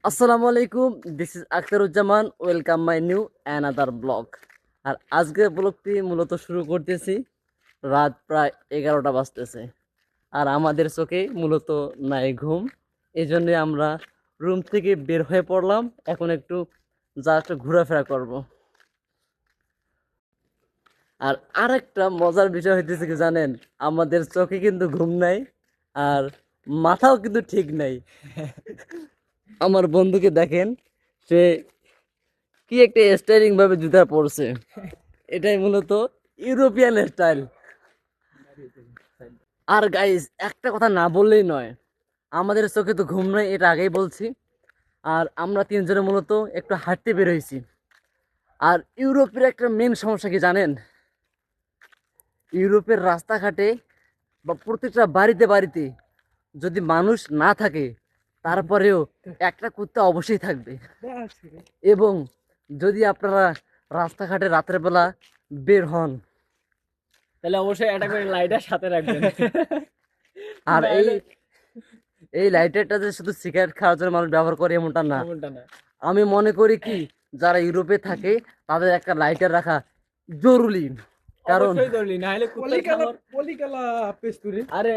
আসসালামু আলাইকুম, this is Akhtaruzzaman. Welcome my new another blog. আর আজকের ব্লগটি মূলত শুরু করতেছি রাত প্রায় 11টা বাজতেছে। আর আমাদের চোখে মূলত নাই ঘুম, এই জন্যে আমরা রুম থেকে বের হয়ে পড়লাম। এখন একটু জাস্ট ঘোরাফেরা করব। আর আরেকটা মজার বিষয় হইতেছে কি জানেন, আমাদের চোখে কিন্তু ঘুম নাই, আর মাথাও কিন্তু ঠিক নাই। আমার বন্ধুকে দেখেন, সে কি একটা স্টাইলিং ভাবে জুতা পরছে। এটাই মূলত ইউরোপিয়ান স্টাইল। আর গাইস, একটা কথা না বললেই নয়, আমাদের চোখে তো ঘুম নাই, এটা আগেই বলছি। আর আমরা তিনজনে মূলত একটু হাঁটতে বের হয়েছি। আর ইউরোপের একটা মেন সমস্যা কি জানেন, ইউরোপের রাস্তাঘাটে বা প্রত্যেকটা বাড়িতে বাড়িতে যদি মানুষ না থাকে, তারপরেও একটা কুত্তা অবশ্যই থাকবে। এবং যদি আপনারা রাস্তাঘাটে রাতের বেলা বের হন, তাহলে অবশ্যই একটা করে লাইটার সাথে রাখবেন। আর এই নাহলে এই লাইটারটা যে শুধু সিগারেট খাওয়ার জন্য মানুষ ব্যবহার করে এমনটা না। এমনটা না। আমি মনে করি কি, যারা ইউরোপে থাকে তাদের একটা লাইটার রাখা জরুরি। কারণ অবশ্যই জরুরি, না হলে কুত্তার খামার। Policala pesturi. আরে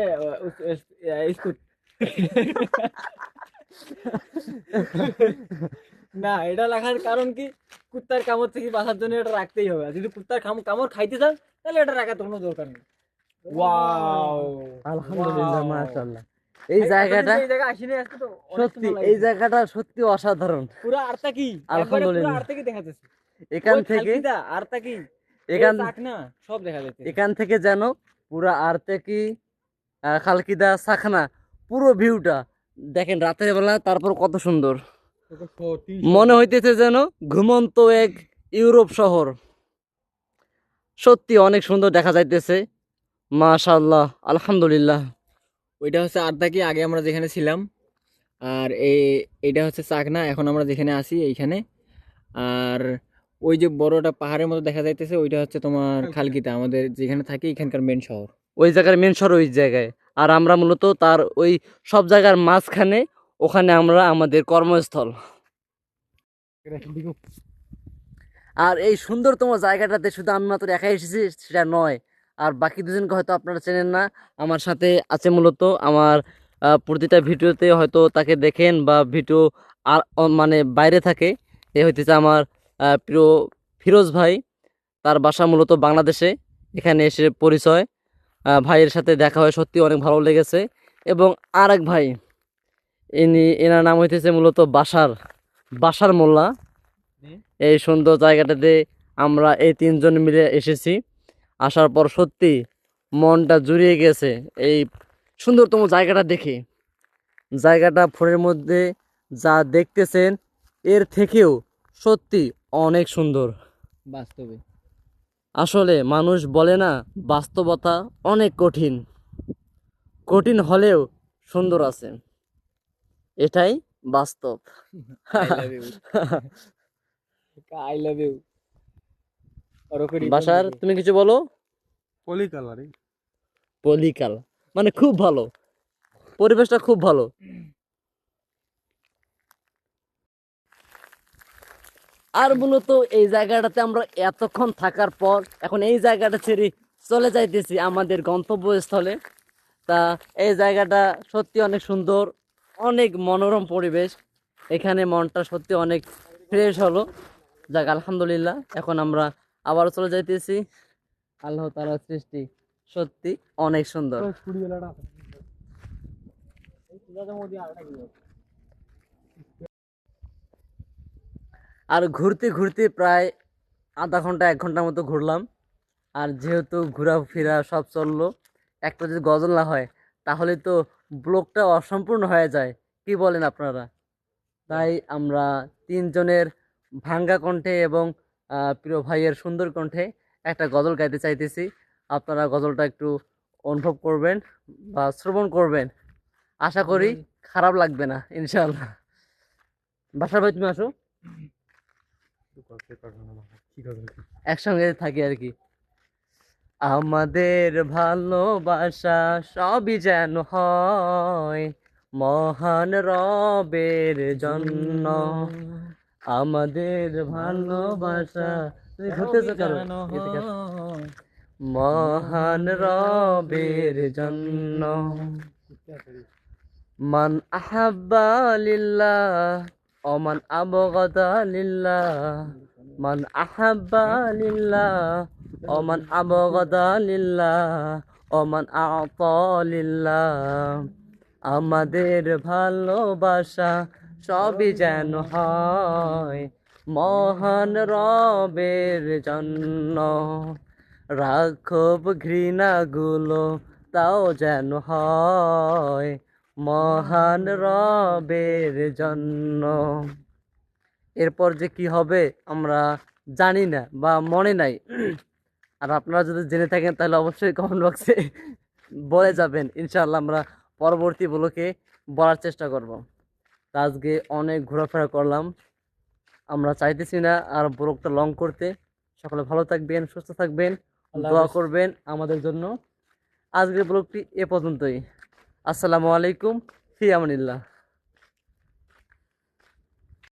স্কুট না, এটা রাখার কারণ কি, কুত্তার কামড় থেকে বাঁচার জন্য এটা রাখতেই হবে। আর যদি কুত্তার কামড় খাইতে চান তাহলে এটা রাখার কোনো দরকার নেই। ওয়াও, আলহামদুলিল্লাহ, মাশাআল্লাহ। এই জায়গাটা এই জায়গা আসিনি আজকে, তো অনেক সত্যি, সুন্দর এই লাগছে। জায়গাটা সত্যি অসাধারণ। পুরো আরতাকি, একবারে পুরো আলহামদুলিল্লাহ। আরতাকি দেখা যাচ্ছে। এখান ওই থেকে খালকিদা আরতাকি, এই এখান চাকনা সব দেখা যাচ্ছে। এখান থেকে যেন পুরা আরতেকি, খালকিদা, সাখনা, পুরো ভিউটা দেখেন রাতের বেলা, তারপর কত সুন্দর মনে হইতেছে, যেন ঘুমন্ত এক ইউরোপ শহর। সত্যি অনেক সুন্দর দেখা যাইতেছে, মাশাআল্লাহ, আলহামদুলিল্লাহ। ওইটা হচ্ছে আরতাকি, আগে আমরা যেখানে ছিলাম। আর এইটা হচ্ছে চাকনা, এখন আমরা যেখানে আছি এইখানে। আর ওই যে বড়টা পাহাড়ের মতো দেখা যাইতেছে, ওইটা হচ্ছে তোমার খালকিতা, আমাদের যেখানে থাকি এখানকার মেন শহর। ওই জায়গার মেন শহর ওই জায়গায়। আর আমরা মূলত তার ওই সব জায়গার মাঝখানে, ওখানে আমরা আমাদের কর্মস্থল। আর এই সুন্দরতম জায়গাটাতে শুধু আমি মাত্র একাই এসেছি সেটা নয়, আর বাকি দুজনকে হয়তো আপনারা চেনেন না। আমার সাথে আছে মূলত আমার প্রতিটা ভিডিওতে হয়তো তাকে দেখেন, বা ভিডিও আর মানে বাইরে থাকে। এ হইতেছে আমার প্রিয় ফিরোজ ভাই। তার বাসা মূলত বাংলাদেশে। এখানে এসে পরিচয়, ভাইয়ের সাথে দেখা হয়, সত্যি অনেক ভালো লেগেছে। এবং আর এক ভাই, এনার নাম হইতেছে মূলত বাশার বাশার মোল্লা। এই সুন্দর জায়গাটাতে আমরা এই তিনজন মিলে এসেছি। আসার পর সত্যি মনটা জুড়িয়ে গেছে এই সুন্দরতম জায়গাটা দেখে। জায়গাটা ফোনের মধ্যে যা দেখতেছেন, এর থেকেও সত্যি অনেক সুন্দর। বাস্তবে আসলে মানুষ বলে না, বাস্তবতা অনেক কঠিন, কঠিন হলেও সুন্দর আছে, এটাই বাস্তব। I love you, I love you. বাসার, তুমি কিছু বলো। Policala রে। পলিকাল মানে খুব ভালো, পরিবেশটা খুব ভালো। আর মূলত এই জায়গাটাতে আমরা এতক্ষণ থাকার পর এখন এই জায়গাটা ছেড়ে চলে যাইতেছি আমাদের গন্তব্যস্থলে। তা এই জায়গাটা সত্যি অনেক সুন্দর, অনেক মনোরম পরিবেশ। এখানে মনটা সত্যি অনেক ফ্রেশ হলো। যাক, আলহামদুলিল্লাহ, এখন আমরা আবারও চলে যাইতেছি। আল্লাহ তাআলার সৃষ্টি সত্যি অনেক সুন্দর। আর ঘুরতে ঘুরতে প্রায় আধা ঘন্টা 1 ঘন্টার মতো ঘুরলাম। আর যেহেতু ঘোরাফেরা সব চললো, একটা যদি গজল না হয় তাহলে তো ব্লগটা অসম্পূর্ণ হয়ে যায়। কি বলেন আপনারা? তাই আমরা তিনজনের ভাঙ্গা কণ্ঠে এবং প্রিয় ভাইয়ের সুন্দর কণ্ঠে একটা গজল গাইতে চাইতেছি। আপনারা গজলটা একটু অনুভব করবেন বা শ্রবণ করবেন। আশা করি খারাপ লাগবে না, ইনশাআল্লাহ। বাসার ভাই, তুমি আসো, একসঙ্গে থাকি আর কি। আমাদের ভালোবাসা সবই যেন হয় মহান রবের জন্য আমাদের ভালোবাসা। তুমি ঘুরতেছো কেন? এদিকে আসো। মহান রবের জন্য মান আহাব্বা লিল্লাহ ওমান আবগাদা লিল্লাহ, মান আহাব্বা লিল্লাহ ওমান আবগাদা লিল্লাহ ওমান আ'তা লিল্লাহ। আমাদের ভালোবাসা সবই যেন হয় মহান রবের জন্য, রাঘব ঘৃণাগুলো তাও যেন হয় মহান রবের জন্য। এরপর যে কি হবে আমরা জানি না বা মনে নাই। আর আপনারা যদি জেনে থাকেন তাহলে অবশ্যই কমেন্ট বক্সে বলে যাবেন, ইনশাআল্লাহ আমরা পরবর্তী ব্লকে বলার চেষ্টা করব। তা আজকে অনেক ঘোরাফেরা করলাম, আমরা চাইতেছি না আর ব্লগটা লং করতে। সকলে ভালো থাকবেন, সুস্থ থাকবেন, দোয়া করবেন আমাদের জন্য। আজকের ব্লগটি এ পর্যন্তই। আসসালামু আলাইকুম, ফি আমানিল্লাহ।